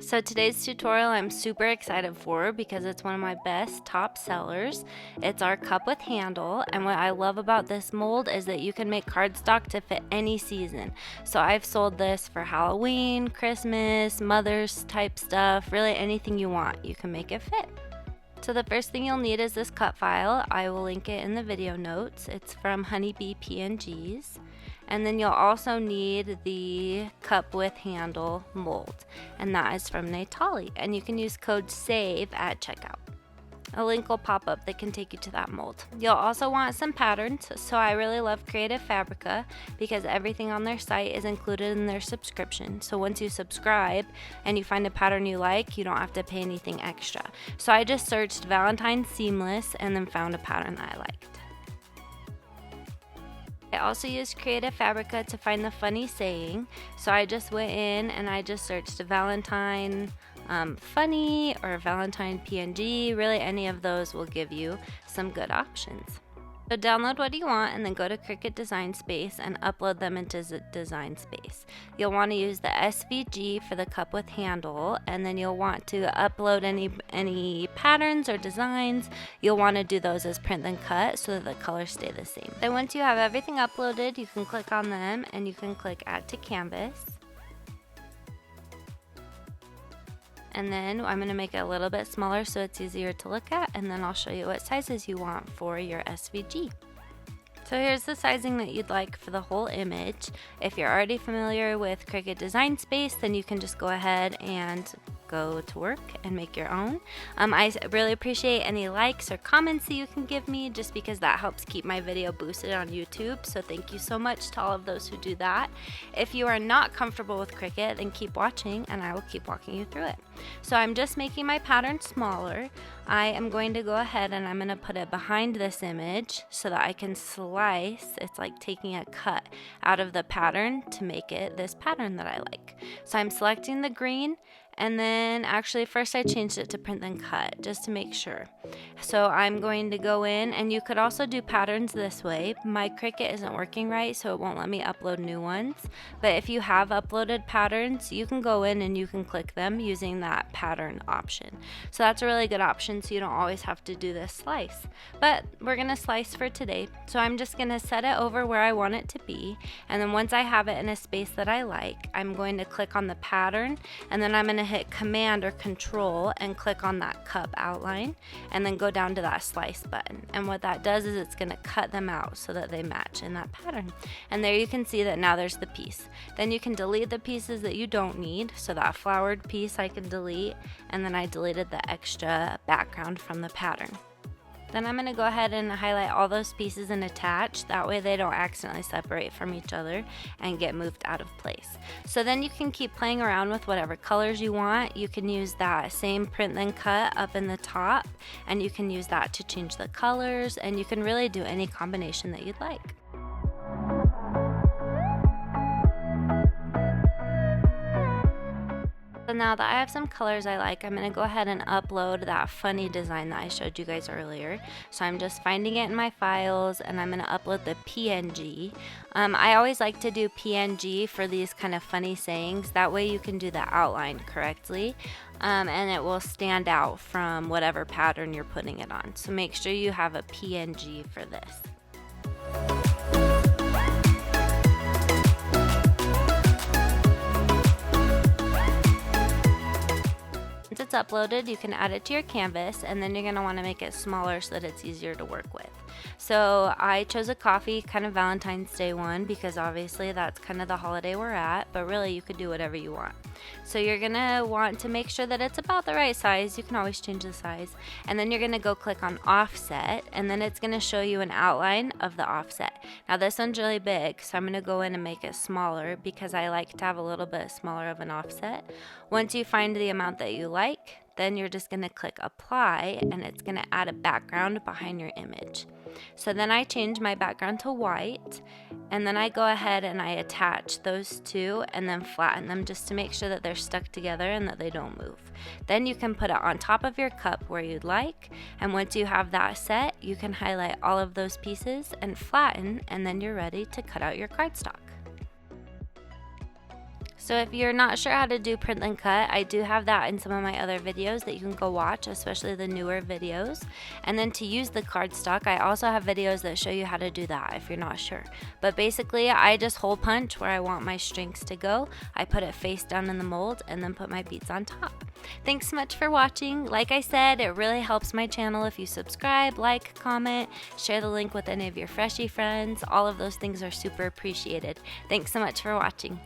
So today's tutorial I'm super excited for because it's one of my best top sellers. It's our cup with handle, and what I love about this mold is that you can make cardstock to fit any season. So I've sold this for Halloween, Christmas, Mother's type stuff, really anything you want, you can make it fit. So the first thing you'll need is this cut file. I will link it in the video notes. It's from Honeybee PNGs. And then you'll also need the cup with handle mold, and that is from Natollie, and you can use code SAVE at checkout. A link will pop up that can take you to that mold. You'll also want some patterns, so I really love Creative Fabrica because everything on their site is included in their subscription. So once you subscribe and you find a pattern you like, you don't have to pay anything extra. So I just searched Valentine Seamless and then found a pattern that I liked. I also used Creative Fabrica to find the funny saying, so I just went in and I just searched Valentine funny or Valentine PNG. Really any of those will give you some good options. So download what you want and then go to Cricut Design Space and upload them into Design Space. You'll want to use the SVG for the cup with handle, and then you'll want to upload any patterns or designs. You'll want to do those as print then cut so that the colors stay the same. Then once you have everything uploaded, you can click on them and you can click Add to Canvas. And then I'm going to make it a little bit smaller so it's easier to look at, and then I'll show you what sizes you want for your SVG. So here's the sizing that you'd like for the whole image. If you're already familiar with Cricut Design Space, then you can just go ahead and go to work and make your own. I really appreciate any likes or comments that you can give me, just because that helps keep my video boosted on YouTube. So thank you so much to all of those who do that. If you are not comfortable with Cricut, then keep watching and I will keep walking you through it. So I'm just making my pattern smaller. I am going to go ahead and I'm going to put it behind this image so that I can slice. It's like taking a cut out of the pattern to make it this pattern that I like. So I'm selecting the green, and then actually first I changed it to print then cut just to make sure. So I'm going to go in, and you could also do patterns this way. My Cricut isn't working right, so it won't let me upload new ones. But if you have uploaded patterns, you can go in and you can click them using that pattern option. So that's a really good option, so you don't always have to do this slice. But we're gonna slice for today. So I'm just gonna set it over where I want it to be, and then once I have it in a space that I like, I'm going to click on the pattern, and then I'm gonna hit Command or Control and click on that cup outline, and then go down to that slice button. And what that does is it's going to cut them out so that they match in that pattern. And there you can see that now there's the piece. Then you can delete the pieces that you don't need. So that flowered piece I can delete, and then I deleted the extra background from the pattern. Then I'm going to go ahead and highlight all those pieces and attach. That way they don't accidentally separate from each other and get moved out of place. So then you can keep playing around with whatever colors you want. You can use that same print then cut up in the top, and you can use that to change the colors, and you can really do any combination that you'd like. So now that I have some colors I like, I'm going to go ahead and upload that funny design that I showed you guys earlier. So I'm just finding it in my files, and I'm going to upload the PNG. I always like to do PNG for these kind of funny sayings. That way you can do the outline correctly, and it will stand out from whatever pattern you're putting it on. So make sure you have a PNG for this. Once it's uploaded, you can add it to your canvas, and then you're going to want to make it smaller so that it's easier to work with. So I chose a coffee kind of Valentine's Day one because obviously that's kind of the holiday we're at, but really you could do whatever you want. So you're going to want to make sure that it's about the right size. You can always change the size. And then you're going to go click on offset, and then it's going to show you an outline of the offset. Now this one's really big, so I'm going to go in and make it smaller because I like to have a little bit smaller of an offset. Once you find the amount that you like, then you're just going to click apply, and it's going to add a background behind your image. So then I change my background to white, and then I go ahead and I attach those two and then flatten them just to make sure that they're stuck together and that they don't move. Then you can put it on top of your cup where you'd like, and once you have that set, you can highlight all of those pieces and flatten, and then you're ready to cut out your cardstock. So if you're not sure how to do print and cut, I do have that in some of my other videos that you can go watch, especially the newer videos. And then to use the cardstock, I also have videos that show you how to do that if you're not sure. But basically, I just hole punch where I want my strings to go. I put it face down in the mold and then put my beads on top. Thanks so much for watching. Like I said, it really helps my channel if you subscribe, like, comment, share the link with any of your Freshie friends. All of those things are super appreciated. Thanks so much for watching.